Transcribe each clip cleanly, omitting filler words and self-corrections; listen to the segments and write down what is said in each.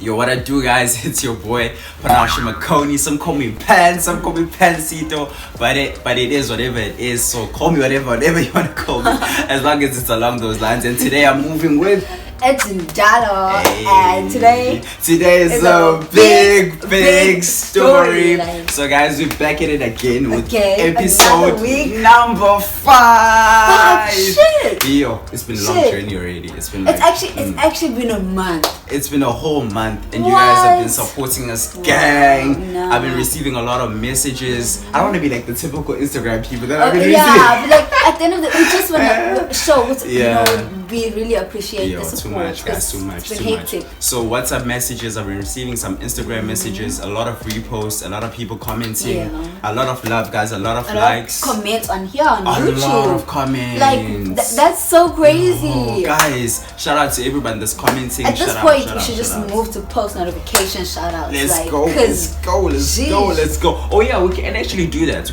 Yo, what I do, guys? It's your boy Panasha Makoni. Some call me Pan, some call me Pancito, but it is whatever it is. So call me whatever you want to call me, as long as it's along those lines. And today I'm moving with it's Njalo, and today is a big story. So guys, we're back at it again with episode number 5. Shit. Yo, it's been a long journey already. It's actually been a month. It's been a whole month, and you guys have been supporting us, gang. Wow, I've been receiving a lot of messages. I don't want to be like the typical Instagram people that I've been receiving. But like at the end of the day, we just want to show what's, we really appreciate the support. Too much, guys, too much. So WhatsApp messages, I've been receiving some Instagram messages, a lot of reposts, a lot of people commenting, a lot of love, guys, a lot of likes, comments on here on YouTube. A lot of comments. Like that's so crazy. Oh, guys, shout out to everybody that's commenting. At this point, we should just move to post notification shout outs. Let's go. Oh yeah, we can actually do that.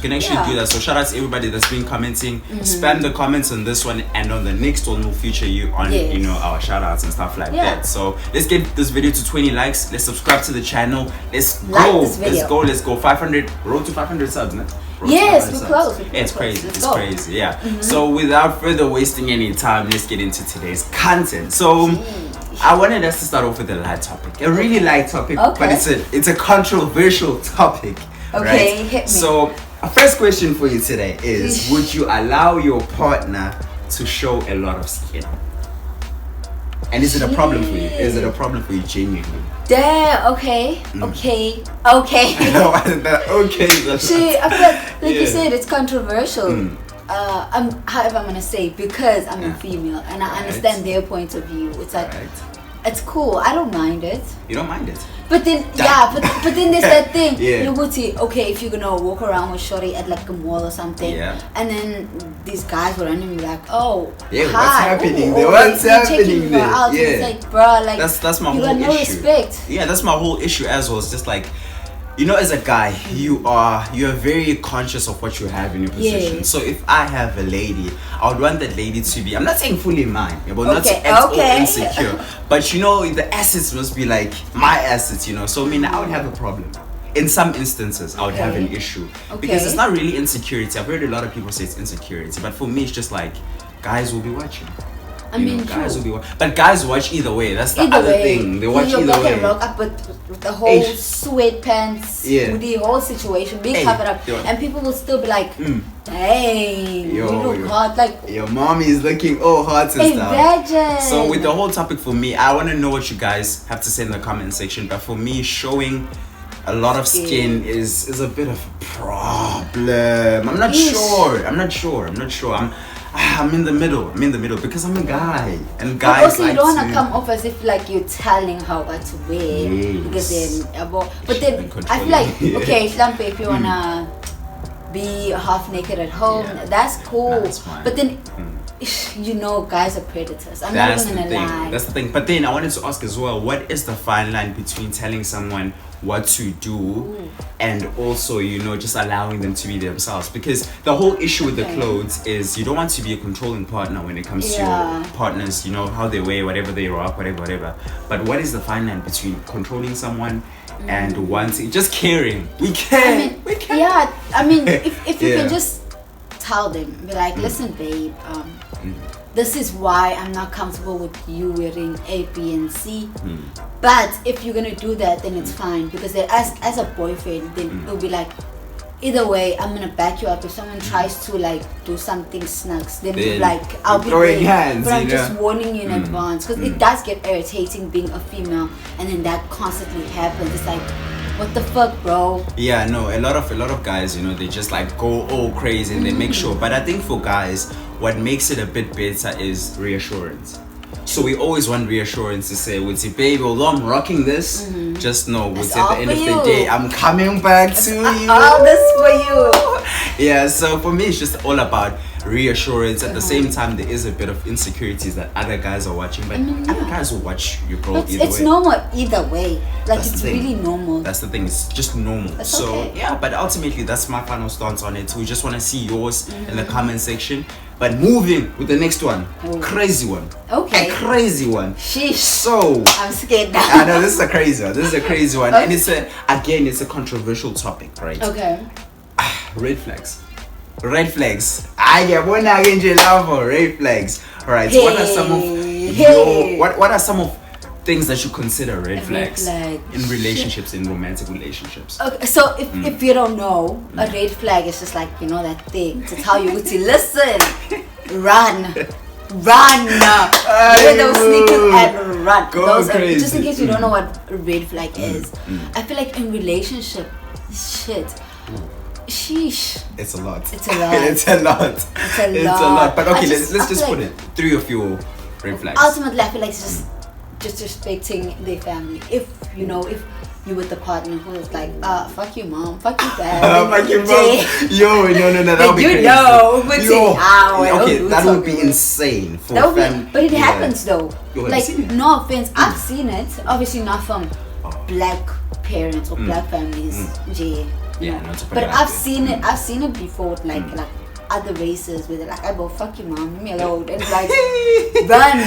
So shout out to everybody that's been commenting. Spam the comments on this one, and on the next one we'll feature you on our shout outs and stuff like that. So let's get this video to 20 likes. Let's subscribe to the channel. Let's go. 500, road to 500 subs, man. Yes, we're close. It's crazy. Yeah. So without further wasting any time, let's get into today's content. So I wanted us to start off with a light topic, a really light topic, but it's a controversial topic. Okay, right? hit me. So our first question for you today is: would you allow your partner to show a lot of skin? And is it a problem for you? Is it a problem for you genuinely? Damn. Okay. Okay. See, I feel like you said, it's controversial. However, I'm gonna say, because I'm a female and I understand their point of view. It's like it's cool. I don't mind it. You don't mind it. But then but then there's that thing. You go to if you're gonna walk around with shorty at like a mall or something, and then these guys will run and be like, oh, hi. What's happening there? What's happening there? Out. It's like, bro, like that's my you whole got no issue. Respect. Yeah, that's my whole issue as well. It's just like, as a guy, you're very conscious of what you have in your possession. So if I have a lady, I would want that lady to be, I'm not saying fully mine, but not to act all insecure. But the assets must be like my assets, So I would have a problem. In some instances, I would have an issue. Because it's not really insecurity. I've heard a lot of people say it's insecurity. But for me, it's just like, guys will be watching. Guys will be but guys watch either way. That's the other thing. They watch either way. Rock up with the whole sweatpants, with the whole situation being covered up, and people will still be like, "Dang, you look hot!" Like your mommy is looking all hot and stuff. Imagine. So with the whole topic, for me, I want to know what you guys have to say in the comment section. But for me, showing a lot of skin is a bit of a problem. I'm not sure. I'm in the middle because I'm a guy, and guys. But also, you don't want to come off as if like you're telling her what to wear, because then. But then I feel like Slampe, if you wanna be half naked at home, that's cool. That's fine. But then. Guys are predators. I'm not even gonna lie. That's the thing. But then I wanted to ask as well, what is the fine line between telling someone what to do and also, just allowing them to be themselves? Because the whole issue with the clothes is you don't want to be a controlling partner when it comes to your partners, how they wear, whatever they rock, whatever. But what is the fine line between controlling someone and wanting, just caring? We care. Yeah, I mean, if you can just tell them, be like, listen, babe, this is why I'm not comfortable with you wearing A, B, and C. But if you're gonna do that, then it's fine, because then as a boyfriend, then it'll be like, either way, I'm gonna back you up. If someone tries to like do something snugs, then be like, I'll be there. But I'm just warning you in advance, because it does get irritating being a female, and then that constantly happens. It's like, what the fuck, bro? Yeah, no, a lot of guys, they just like go all crazy and they make sure. But I think for guys, what makes it a bit better is reassurance. So we always want reassurance to say, babe, although I'm rocking this, just know, at the end of the day, I'm coming back to you. All this for you. Yeah, so for me, it's just all about reassurance. At the same time, there is a bit of insecurities that other guys are watching, but other guys will watch your girl either way. It's normal either way. Like, it's really normal. That's the thing. It's just normal. That's so okay. yeah, but ultimately, that's my final stance on it. We just want to see yours in the comment section. But moving with the next one, crazy one. Okay. A crazy one. Sheesh. So I'm scared now. I know this is a crazy one. This is a crazy one, and it's a controversial topic, right? Okay. Red flags. Red flags. I get one again. You love for red flags. All right. So what are some of your what are some of things that you consider red flags in relationships, in romantic relationships? Okay, so if you don't know, a red flag is just like, you know, that thing to tell you to listen, run. Those sneakers and run. Go crazy. Just in case you don't know what a red flag is. I feel like in relationship, shit. Sheesh. It's a lot. It's a lot. It's a lot. It's a lot. But okay, let's just put it 3 of your red flags. Ultimately, I feel like it's just respecting their family. If you with the partner who is like, fuck you mom, fuck you dad, fuck you mom. Yo, no, that would be crazy. Okay, that would be insane for family. But it happens though. Like, no offense, I've seen it. Obviously not from black parents or black families. But I've seen it before with like other races where they're like, I go fuck you mom, leave me alone, and like run.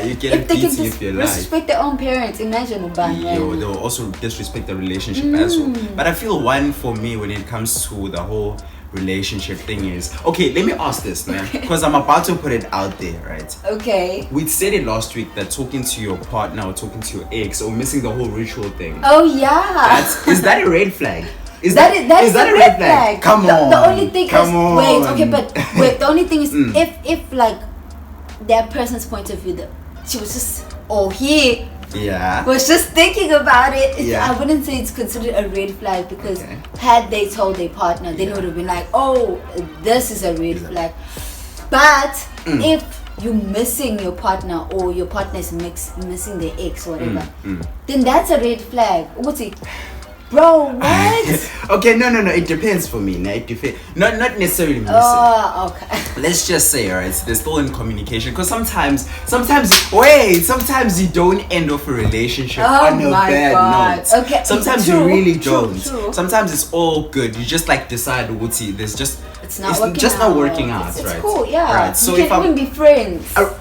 You get beaten if you're alive. Respect their own parents. Imagine they'll also disrespect the relationship as well. But I feel one for me when it comes to the whole relationship thing is, okay, let me ask this, man, because I'm about to put it out there, right? Okay. We said it last week that talking to your partner or talking to your ex or missing the whole ritual thing. Oh yeah. Is that a red flag? Is that a red flag? Come on. The only thing is the only thing is if like that person's point of view, that she was just was just thinking about it, I wouldn't say it's considered a red flag, because had they told their partner, then it would have been like, oh, this is a red flag. But if you're missing your partner or your partner is missing their ex or whatever, then that's a red flag. What's it? Bro, what? Okay, no. It depends for me. It depends. Not necessarily missing. Oh, okay. Let's just say, alright, they're still in communication. Because sometimes you don't end off a relationship on a bad note. Okay. Sometimes you really don't. True. Sometimes it's all good. You just like decide, there's just it's not working out. It's cool, yeah. Right. So you can even be friends. Friends.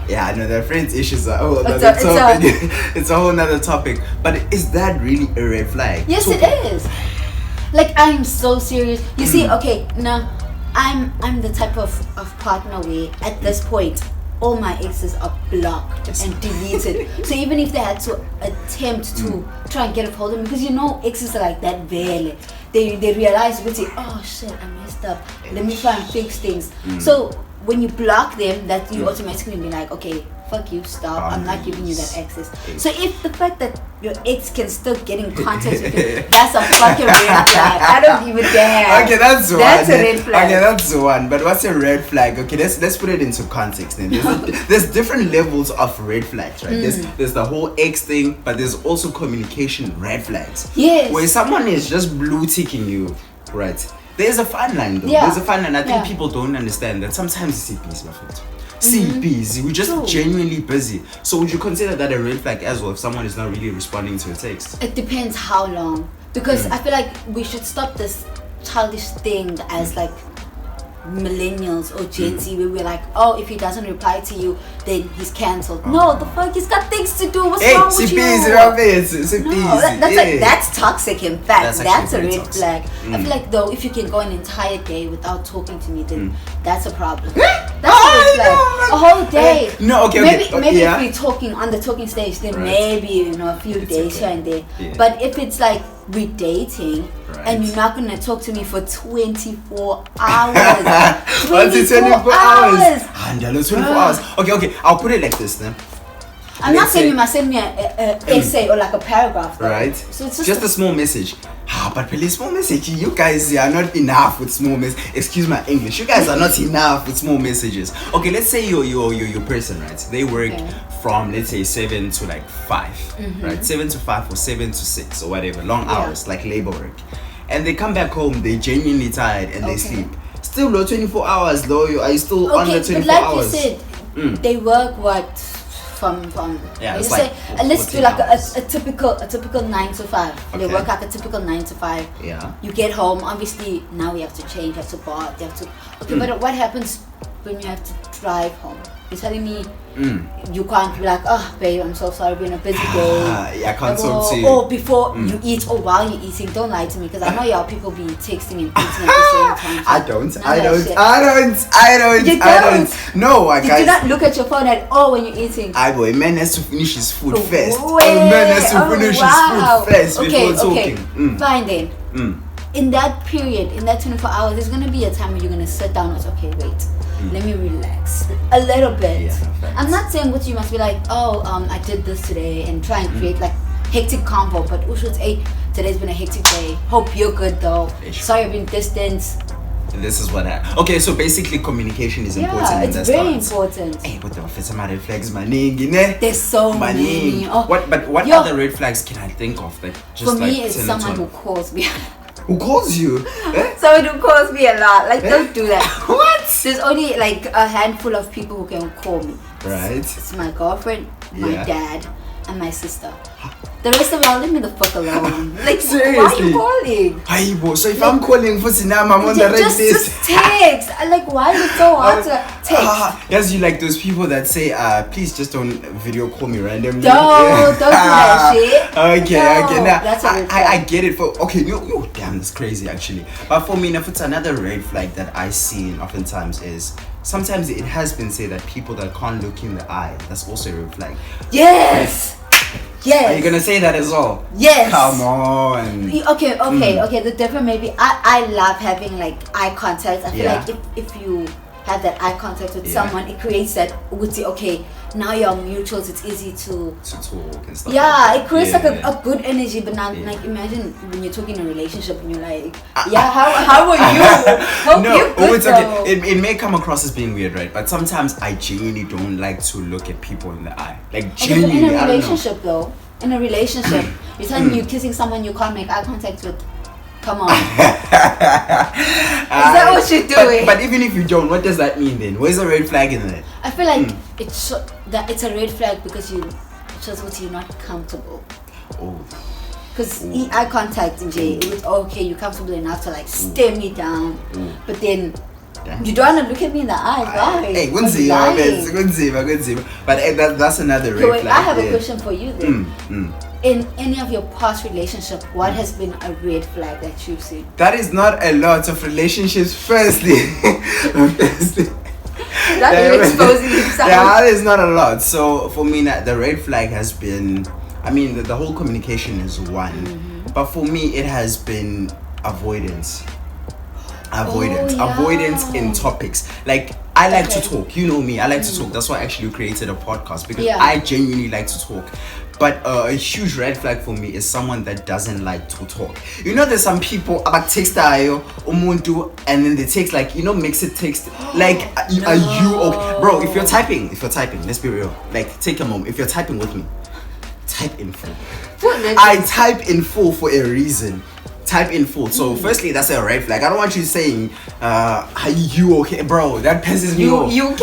Yeah, I know that friends issues are a whole other topic. It's a whole nother topic. But is that really a red flag? Yes, it is. Like, I'm so serious. You see, okay, now I'm the type of partner where at this point all my exes are blocked and deleted. So even if they had to attempt to try and get a hold of me, because exes are like that very. They realize, oh shit, I messed up. Let me try and fix things. So when you block them, that you automatically be like, okay, fuck you, stop. I'm not giving you that access. So if the fact that your ex can still get in contact with you, that's a fucking red flag. I don't even dare. Okay, that's one. That's a red flag. Okay, that's one. But what's a red flag? Okay, let's put it into context then. There's different levels of red flags, right? There's the whole ex thing, but there's also communication red flags. Yes. Where someone is just blue ticking you, right? There's a fine line though. Yeah. There's a fine line. I think people don't understand that sometimes it's CPs, my friend. CPs, we're just genuinely busy. So would you consider that a red flag as well if someone is not really responding to a text? It depends how long. Because I feel like we should stop this childish thing as like millennials or Gen Z where we're like, oh, if he doesn't reply to you, then he's cancelled. No, the fuck, he's got things to do. What's wrong with you? That's toxic. In fact, that's a red flag. I feel like though, if you can go an entire day without talking to me, then that's a problem. That's a red flag. A whole day. Maybe if we're talking on the talking stage, then maybe a few days here and there. But if it's like we're dating and you're not gonna talk to me for 24 hours. 24 hours. 24 hours. Okay. I'll put it like this then. I'm not saying you must send me an essay or like a paragraph, though. Right? So it's just a small message. but really small message. You guys are not enough with small messages. Excuse my English. You guys are not enough with small messages. Okay, let's say your person, right? They work from, let's say, 7 to like 5, right? 7 to 5 or 7 to 6 or whatever, long hours, like labor work. And they come back home, they genuinely tired and they sleep. Still low 24 hours though. Are you still under 24 but like hours? You said, they work what from it's like, say, let's do like a typical 9 to 5. They work like a typical 9 to 5. Yeah. You get home, obviously now we have to change, you have to bath, you have to but what happens when you have to drive home? You're telling me you can't be like, oh babe, I'm so sorry, been a busy day. I can't talk to you. Or before you eat, or while you're eating. Don't lie to me, because I know y'all people be texting and eating at the same time. So I don't. You don't. No, I can't. guys. You do not look at your phone at all when you're eating. I boy, man has to finish his food first. Wait. Man has to finish his food first before talking. Fine then. In that period, in that 24 hours, there's gonna be a time where you're gonna sit down and say, okay, wait, let me relax a little bit. I'm not saying what you must be like, I did this today and try and create like hectic convo, but today's been a hectic day. Hope you're good though. Sorry I've been distant. This is what happened. Okay, so basically communication is important in it's that very part. important. Hey, but the officer my red flags maningi, ne? There's so many. What other red flags can I think of? Like just for me, like it's someone who calls me. Who calls you? Someone who calls me a lot. Like, don't do that. What? There's only like a handful of people who can call me. Right. It's my girlfriend, my dad, and my sister. The rest of y'all, leave me the fuck alone. Like, seriously? Why are you calling? Aibo, so if I'm calling for Sinam, I'm on the right list. Just text. Like, why is it so hard to text? Yes, you like those people that say, please just don't video call me randomly. Don't do that shit. Okay. Now, that's a red I get it. Damn, that's crazy actually. But for me, if it's another red flag that I see oftentimes is, sometimes it has been said that people that can't look in the eye, that's also a red flag. Yes. Yes. Are you gonna say that as well? Yes. Come on. Okay. The difference maybe I love having like eye contact. I feel like if you have that eye contact with someone, it creates that okay, now you're mutuals, it's easy to talk and stuff. It creates like a good energy. But now like imagine when you're talking in a relationship and you're like, how are you? Hope you're good, it's okay. It may come across as being weird, right? But sometimes I genuinely don't like to look at people in the eye. Like genuinely. In a relationship though. In a relationship, you're telling me you're kissing someone you can't make eye contact with. Come on. Is that what you're doing? But even if you don't, what does that mean then? Where's the red flag in that? I feel like it's a red flag because it shows what you're not comfortable. Because eye contact in Jay, it was okay, you're comfortable enough to like stare me down, but then you don't want to look at me in the eyes. Why? Hey, but that's another red flag. I have a question for you then. In any of your past relationship, what has been a red flag that you've seen? That is not a lot of relationships, firstly. That is exposing himself. That is not a lot. So for me, the red flag has been, I mean, the whole communication is one. But for me, it has been avoidance in topics. Like, I like to talk, you know me, I like to talk. That's why I actually created a podcast, because I genuinely like to talk. But a huge red flag for me is someone that doesn't like to talk. You know, there's some people text umuntu, and then they text like, mix it text. Like, are you okay? Bro, if you're typing, let's be real. Like, take a moment. If you're typing with me, type in full. I type in full for a reason. Type in full. So firstly, that's a red flag. I don't want you saying, are you okay? Bro, that pisses me off. UK,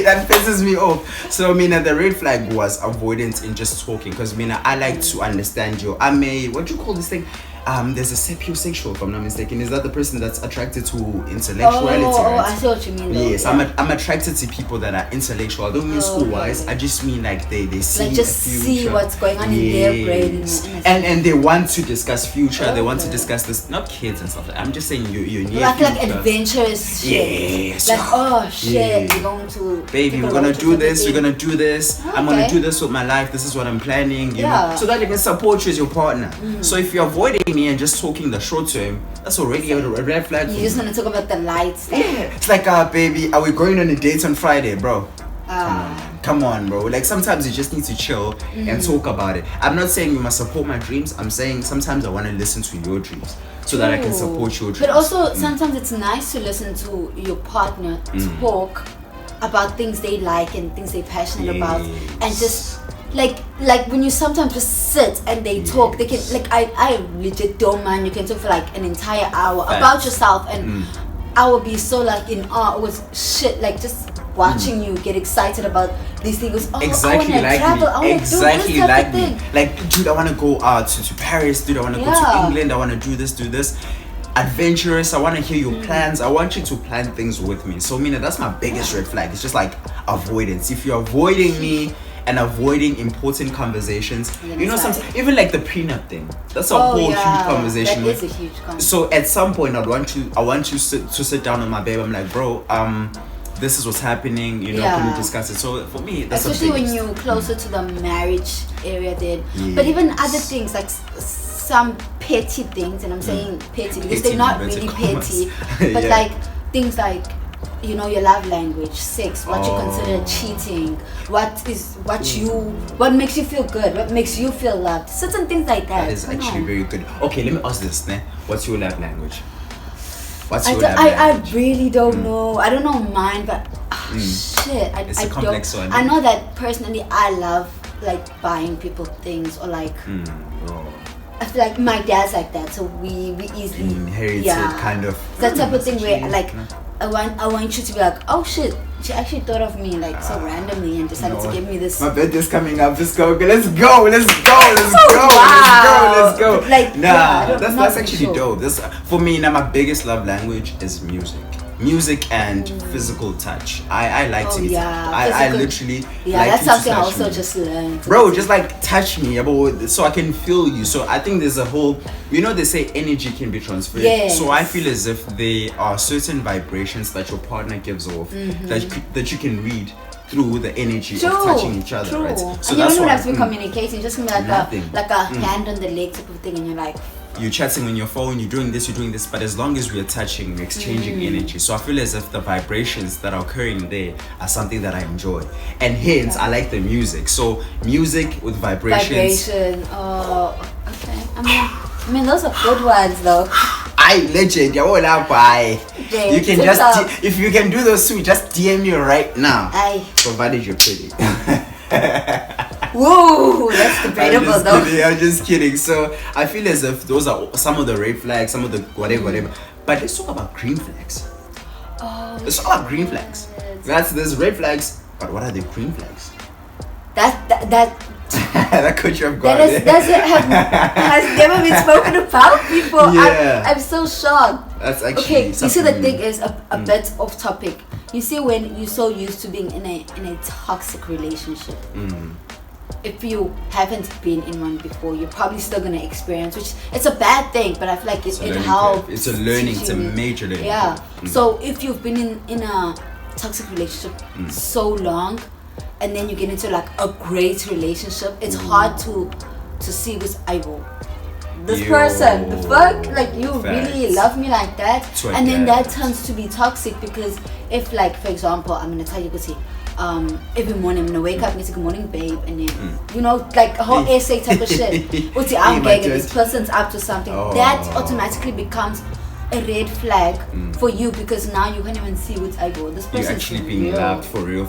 that pisses me off. So the red flag was avoidance in just talking, because I like to understand you. What do you call this thing? There's a sapiosexual, if I'm not mistaken. Is that the person that's attracted to intellectuality? Right? I see what you mean though. Yes, I'm attracted to people that are intellectual. I don't mean school-wise. I just mean like they see like just see what's going on in their brain. And they want to discuss future. They want to discuss this, not kids and stuff. I'm just saying you're near like adventurous shit. Yes. Like, shit, we're going to baby, we're gonna do this. We're gonna do this. Okay. I'm gonna do this with my life. This is what I'm planning. You know, so that they can support you as your partner. So if you're avoiding me and just talking the short term, that's already a red flag. You just want to talk about the lights. Yeah, it's like, baby, are we going on a date on Friday, bro? come on, bro. Like sometimes you just need to chill and talk about it. I'm not saying you must support my dreams. I'm saying sometimes I want to listen to your dreams so that I can support your dreams. But also sometimes it's nice to listen to your partner talk about things they like and things they're passionate about, and just like when you sometimes just sit and they talk, they can like I legit don't mind. You can talk for like an entire hour about yourself, and I will be so like in awe with shit, like just watching you get excited about these things. Oh, exactly, I wanna like travel. me. I wanna Exactly do this like type me. of thing. Like, dude, I want to go to Paris. Dude, I want to go to England. I want to do this. Adventurous. I want to hear your plans. I want you to plan things with me. So, Mina, that's my biggest red flag. It's just like avoidance. If you're avoiding me and avoiding important conversations, you know, sometimes even like the prenup thing. That's a whole huge conversation. That is a huge conversation. So at some point, I want you to sit down with my babe. I'm like, bro, this is what's happening. You know, can we discuss it? So for me, that's especially when you're closer to the marriage area, then. But even other things like some petty things, and I'm saying petty because they're not really petty, but like things like, you know, your love language, sex, what you consider cheating, what makes you feel good, what makes you feel loved, certain things like that. That is actually very good. Okay, let me ask this, ne? What's your love language? What's your love language? I really don't know. I don't know mine, but shit, it's a complex one. I know that personally I love like buying people things, or like I feel like my dad's like that, so we easily inherited kind of that type of thing where like I want you to be like, oh shit, she actually thought of me like so randomly and decided to give me this. My birthday's coming up. Let's go. Let's go. Like, that's actually dope. This for me now. My biggest love language is music and physical touch. I like to be I literally like that's to something I touch also me. just learned, bro. Just like touch me, so I can feel you. So I think there's a whole, you know, they say energy can be transferred. So I feel as if there are certain vibrations that your partner gives off that you can read through the energy of touching each other, right? So and that's you don't even why have to be communicating, just gonna be like a hand on the leg type of thing, and you're like, you're chatting on your phone, you're doing this, but as long as we're touching, we're exchanging energy. So I feel as if the vibrations that are occurring there are something that I enjoy, and hence I like the music. So music with vibrations. Oh, okay. I mean those are good ones though. I legend, you're all out by. You can just if you can do those two, just DM me right now. Provided you're pretty. Whoa, that's debatable though. I'm just kidding. So I feel as if those are some of the red flags, some of the whatever. But let's talk about green flags. Let's talk about green flags. There's red flags, but what are the green flags? That could you have got has never been spoken about before. I'm so shocked. That's actually okay. You see, the thing is a bit off topic. You see, when you're so used to being in a toxic relationship, if you haven't been in one before, you're probably still gonna experience, which it's a bad thing, but I feel like it helps. It's a learning. It's a major learning. Yeah. So if you've been in a toxic relationship so long, and then you get into like a great relationship, it's hard to see this this person, the fuck, like you really love me like that, and then that turns to be toxic, because if, like, for example, I'm gonna tell you, every morning I'm gonna wake up and say good morning babe, and then you know, like a whole essay type of shit. I'm gagging, this person's up to something, that automatically becomes a red flag for you, because now you can't even see what's this person. You're actually being loved for real.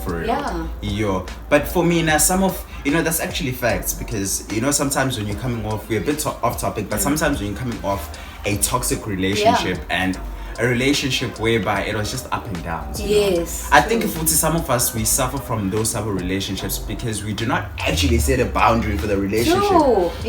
But for me now, some of, you know, that's actually facts, because, you know, sometimes when you're coming off, we're a bit off topic, but sometimes when you're coming off a toxic relationship and a relationship whereby it was just up and down. I think for some of us, we suffer from those type of relationships because we do not actually set a boundary for the relationship.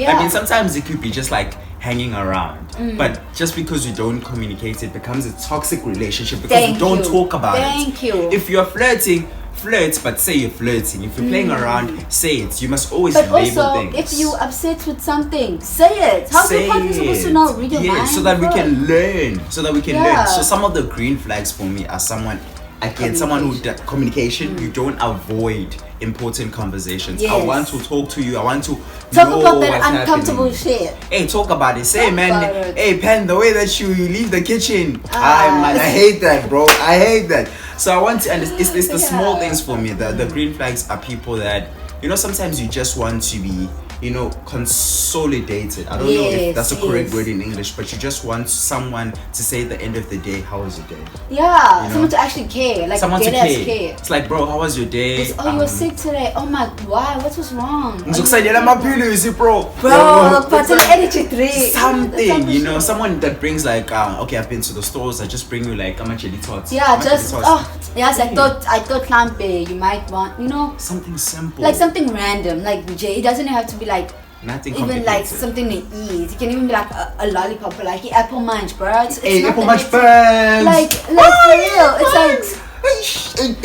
I mean, sometimes it could be just like hanging around, but just because you don't communicate, it becomes a toxic relationship because you don't talk about it. If you're flirting, flirt, but say you're flirting. If you're playing around, say it. You must always label things. If you're upset with something, say it. How's your partner supposed to know? Read your mind, so that we can learn. So some of the green flags for me are someone who does communication. You don't avoid important conversations. I want to talk to you. I want to talk about that uncomfortable shit. Hey, talk about it. Say, man, hey, Pen, the way that you leave the kitchen, I hate that, bro. I hate that. So I want to, and it's the small things for me. The green flags are people that, you know, sometimes you just want to be, you know, consolidated. I don't know if that's the correct word in English, but you just want someone to say at the end of the day, how was your day? Yeah, you know? Someone to actually care. Like, someone to care. It's like, bro, how was your day? Oh, you were sick today. Oh my, why? What was wrong? Bro, something, you know, someone that brings like, okay, I've been to the stores, I just bring you like jelly tots. Yeah, just yes, I thought Lampe, you might want, you know, something simple, like something random, like it doesn't have to be like nothing even like something to eat. It can even be like a lollipop or like an apple munch, bro. It's not apple munch birds. Like for real, it's like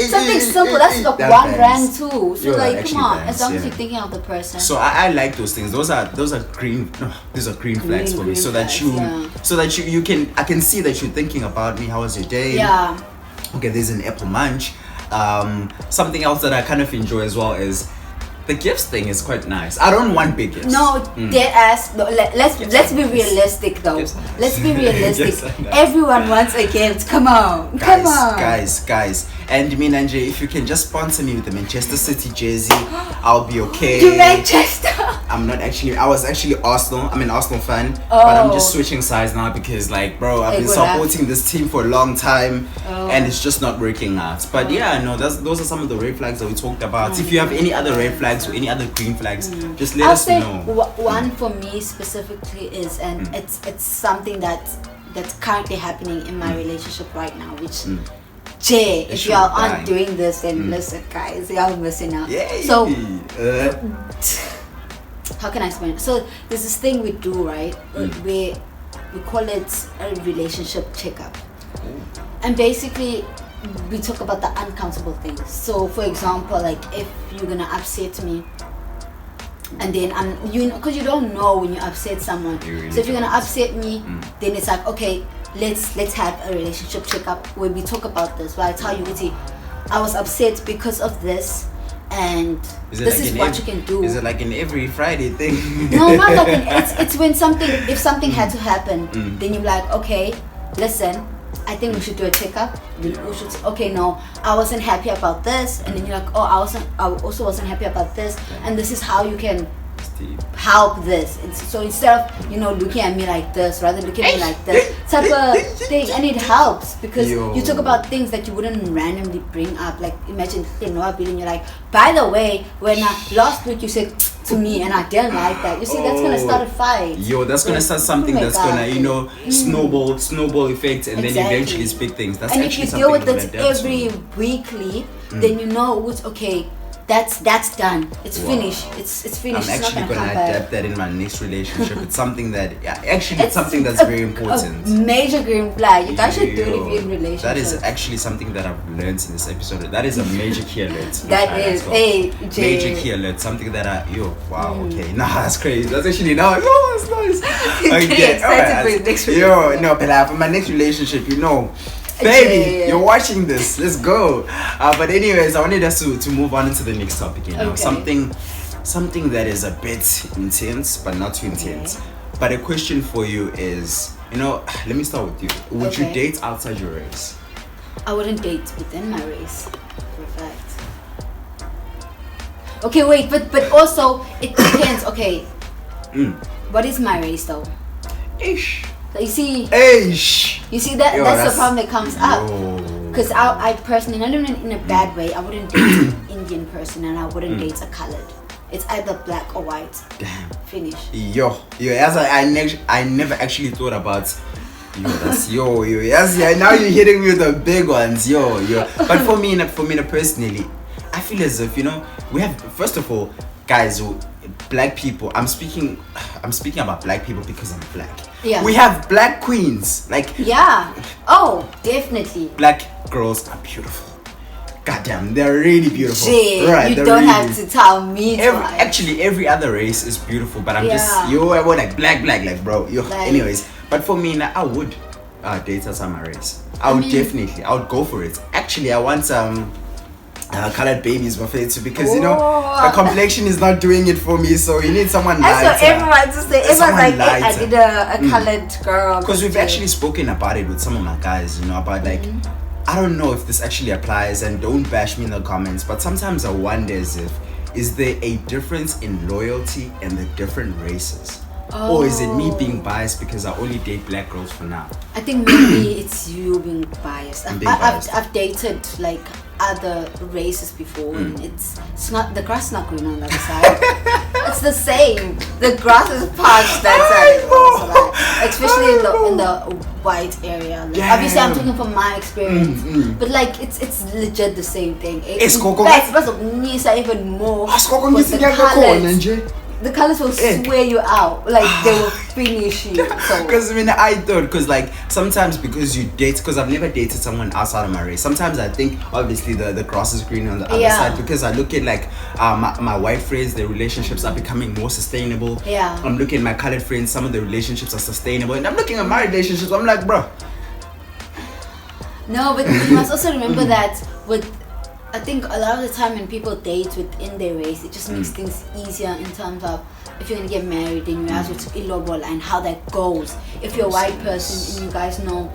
something simple. That's like $1 too. So like, come on, as long as you're thinking of the person. So I like those things. Those are green. These are green flags for me. So that you can, I can see that you're thinking about me. How was your day? Yeah. Okay, there's an apple munch. Something else that I kind of enjoy as well is the gifts thing is quite nice. I don't want big gifts. No, dead ass. No, let's be realistic though. Let's be realistic. Everyone wants a gift. Come on, guys. And me, Nanje, if you can just sponsor me with the Manchester City jersey, I'll be okay. To Manchester. I'm not actually. I was actually Arsenal. I'm an Arsenal fan, but I'm just switching sides now because, like, bro, I've been supporting this team for a long time, and it's just not working out. But yeah, no, those are some of the red flags that we talked about. If you have any other red flags or any other green flags, just let us know. One for me specifically is, and it's something that's currently happening in my relationship right now, which. Jay, if y'all aren't doing this, then listen, guys, y'all missing out. Yay. So, how can I explain it? So, there's this thing we do, right? We call it a relationship checkup. And basically, we talk about the uncomfortable things. So, for example, like if you're gonna upset me, and then because you don't know when you upset someone. So if you're gonna upset me, then it's like, okay, let's have a relationship checkup where we talk about this. Where I tell you, I was upset because of this, and this is what you can do. Is it like an every Friday thing? No, not like it's when if something had to happen, then you're like, okay, listen, I think we should do a checkup. We should. Okay, no, I wasn't happy about this, and then you're like, oh, I also wasn't happy about this, and this is how you can help this. So instead of looking at me like this, rather looking at me like this type of thing, and it helps because you talk about things that you wouldn't randomly bring up. Like imagine Noah Bill and you're like, by the way, when last week you said to me and I didn't like that. You see, that's gonna start a fight. That's gonna start something that's gonna snowball effect, and then eventually it's big things. That's and if you deal with it every weekly, then it's okay. That's done. It's finished. It's finished. I'm actually gonna adapt that in my next relationship. It's something that it's something that's very important. Major green flag. You guys should do it if you're in relationship. That is actually something that I've learned in this episode. That is a major key alert. That is major key alert. Something that okay. Nah, that's crazy. That's actually that's nice. Okay, alright. But for my next relationship, baby, you're watching this. Let's go. But anyways, I wanted us to move on into the next topic. Something that is a bit intense, but not too intense. But a question for you is, let me start with you. Would you date outside your race? I wouldn't date within my race. For a fact. Okay, wait, but also it depends. Okay. What is my race though? Ish. You see, that's the problem that comes up. Because I personally, not even in a bad way, I wouldn't date an Indian person and I wouldn't date a colored. It's either black or white. Damn. Finish. As I never actually thought about. That's yes. Now you're hitting me with the big ones. But for me personally, I feel as if we have, first of all, guys, black people. I'm speaking about black people because I'm black. Yeah. We have black queens. Oh, definitely. Black girls are beautiful. Goddamn, they're really beautiful. Right, you don't have to tell me. Actually, every other race is beautiful, but I'm just I want like black, like bro. Anyways, but for me, I would date outside my race. I would go for it. Actually, I want colored babies because the complexion is not doing it for me, so you need someone lighter. That's what everyone to say. Everyone's like, I did a colored girl. Because we've actually spoken about it with some of my guys, about like I don't know if this actually applies, and don't bash me in the comments, but sometimes I wonder is there a difference in loyalty in the different races? Or is it me being biased because I only date black girls for now? I think maybe it's you being biased. I've dated like other races before, and it's not, the grass is not green on the other side. It's the same. The grass is parched that side. So like, especially in the white area. Like, obviously, I'm talking from my experience, but like it's legit the same thing. It's even more. The colors will swear you out, like they will finish you. Because I thought, because like sometimes because you date, because I've never dated someone outside of my race. Sometimes I think obviously the grass is green on the other side, because I look at like my white friends, their relationships are becoming more sustainable. I'm looking at my colored friends, some of the relationships are sustainable, and I'm looking at my relationships, I'm like, bro. No, but you must also remember that I think a lot of the time when people date within their race, it just makes things easier in terms of if you're gonna get married, then you have to illobola and how that goes. If you're a white person and you guys know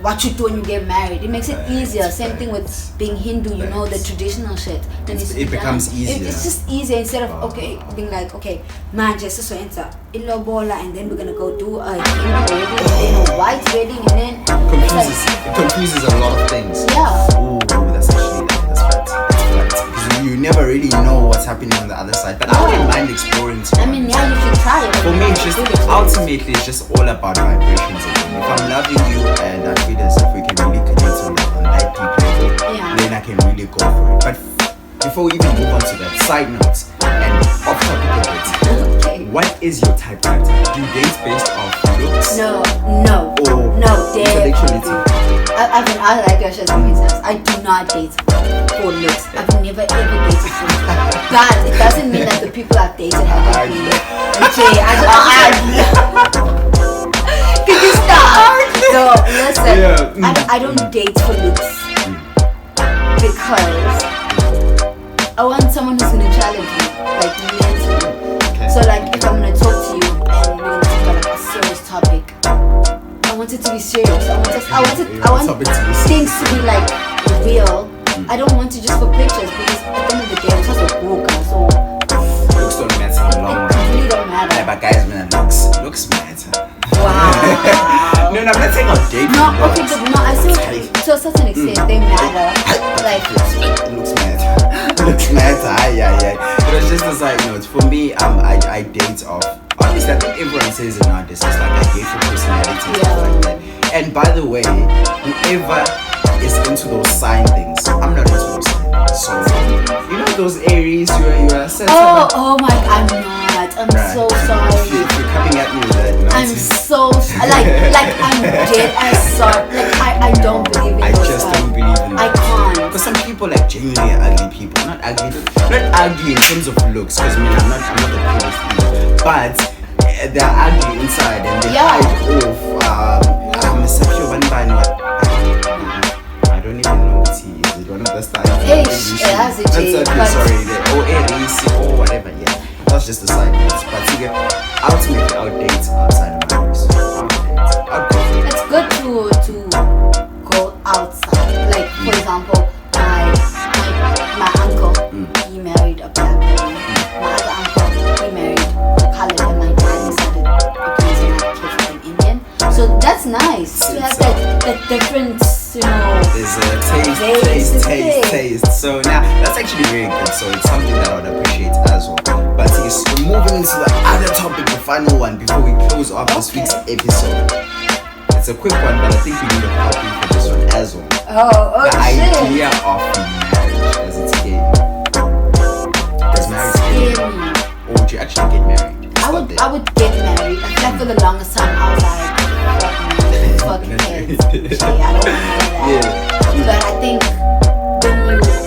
what you do when you get married, it makes it easier. Same thing with being Hindu, you know the traditional shit. Then it becomes easier. It's just easier instead of being like, okay, man, just so enter illobola, and then we're gonna go do a Hindu wedding, and then a white wedding, and then it confuses a lot of things. Yeah. Ooh, that's right. Because you never really know what's happening on the other side. But I wouldn't mind exploring too. I mean, yeah, you should try it. For me, ultimately, it's just all about vibrations. If I'm loving you and I feel as if we can really connect on that deep level, then I can really go for it. But before we even move on to that, side notes and off topic a bit. What is your type factor? Do you date based off looks? No, intellectuality. I like your shit sense. I do not date for looks. I've never ever dated for looks. But it doesn't mean that the people I've dated haven't been okay. Can you stop? So listen, I don't date for looks because I want someone who's gonna challenge me, like mentally. So like if I'm gonna talk to you and we're gonna talk about like a serious topic, I want it to be serious. I want things to be like real. I don't want to just for pictures, because at the end of the day, I'm such a broker, so looks don't matter in the long run. It really don't matter. Yeah, but guys, man, looks matter. Wow. No, I'm not saying I'll date. No, okay, but no, I see to a certain extent they matter. Like looks matter. Looks matter. Yeah. It was just a side note. For me, I date off. Obviously, I think everyone says it nowadays. It's like I date for personality and stuff like that. And by the way, whoever is into those sign things, I'm not into those signs. So you know those Aries, you are sensitive. Oh my God, I'm not. I'm so sorry. If you're coming at me with that nonsense. I'm so like I'm dead as sorry. Like I don't believe in those. I just don't believe in that. I can't. Because some people like genuinely ugly people. Not ugly in terms of looks. Because I'm not the coolest either. But they're ugly inside and they hide off. I don't even know what he is. It's one of the styles. Sorry, or whatever. Yeah, that's just a side note. But ultimately, I'll date outside of my race. I'll go for it. It's good to go outside. Like for example, my uncle, he married a black woman. My other uncle, he married a colored, and my dad decided because he had kids with an Indian. So that's nice to have that difference, you know. There's a taste. So now that's actually very good. So it's something that I would appreciate as well. But moving into the other topic, the final one before we close off this week's episode. It's a quick one, but I think we need a copy for this one as well. The idea of marriage, does it scare you? Does marriage scare you? Or would you actually get married? I would get married. I feel like for the longest time I was like, fuck kids. I don't want to do that. But I think when you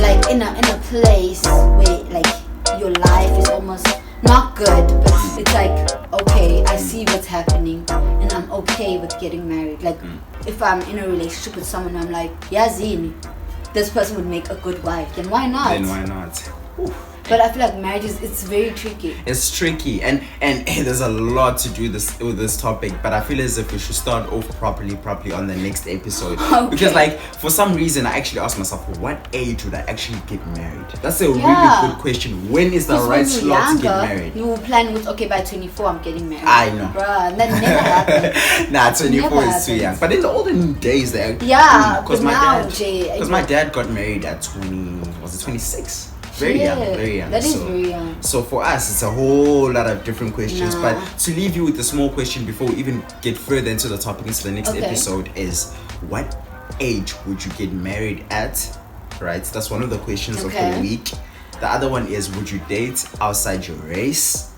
like in a place where like your life is almost not good, but it's like okay, I see what's happening and I'm okay with getting married. Like if I'm in a relationship with someone, I'm like, yeah, Zine, this person would make a good wife. Then why not? Ooh. But I feel like marriage it's very tricky. It's tricky, and hey, there's a lot to do with this topic, but I feel as if we should start off properly on the next episode. Okay. Because like for some reason I actually asked myself, what age would I actually get married? That's a really good question. When is the right slot to get married? You plan with, okay, by 24 I'm getting married. I know, bruh, that never happened. Nah, 24 is too young. But in the olden days, there, because my dad got married at 26. Very young. That is very young. So for us, it's a whole lot of different questions. But to leave you with a small question before we even get further into the topic into the next episode is, what age would you get married at? Right, that's one of the questions of the week. The other one is, would you date outside your race?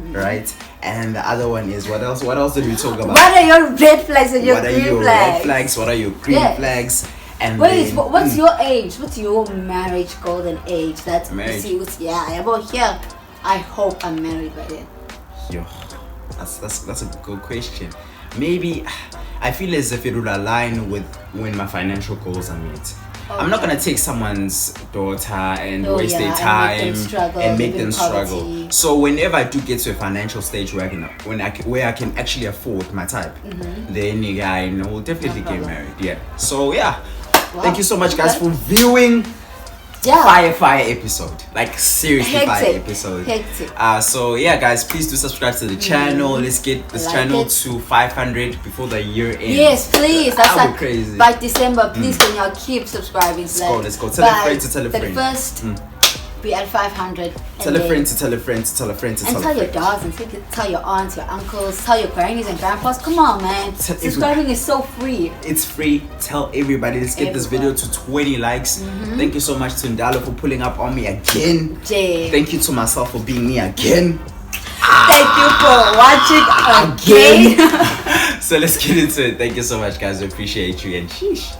Right? And the other one is, what else did we talk about? What are your red flags and your green flags? What are your red flags? What are your green flags? And wait, what's your age? What's your marriage golden age? That's marriage. About here. I hope I'm married by then. Yo, that's a good question. Maybe I feel as if it would align with when my financial goals are met. I'm not gonna take someone's daughter and waste their time and make them struggle. So whenever I do get to a financial stage where I can actually afford my type, then we'll definitely get married. Yeah. So yeah. Wow. Thank you so much, guys, for viewing. Fire episode, like seriously fire episode. So yeah, guys, please do subscribe to the channel. Let's get this channel to 500 before the year ends. Yes, please. That's like crazy. By December, please can y'all keep subscribing. Let's go. Tell a friend to tell a friend. The first be at 500. Tell a friend to tell a friend to tell a friend to tell a friend. And tell your dads and tell your aunts, your uncles, tell your grannies and grandpas. Come on, man. Subscribing is so free. It's free. Tell everybody. Let's get this video to 20 likes. Thank you so much to Ndalo for pulling up on me again. Thank you to myself for being me again. Thank you for watching again. So let's get into it. Thank you so much, guys. We appreciate you, and sheesh.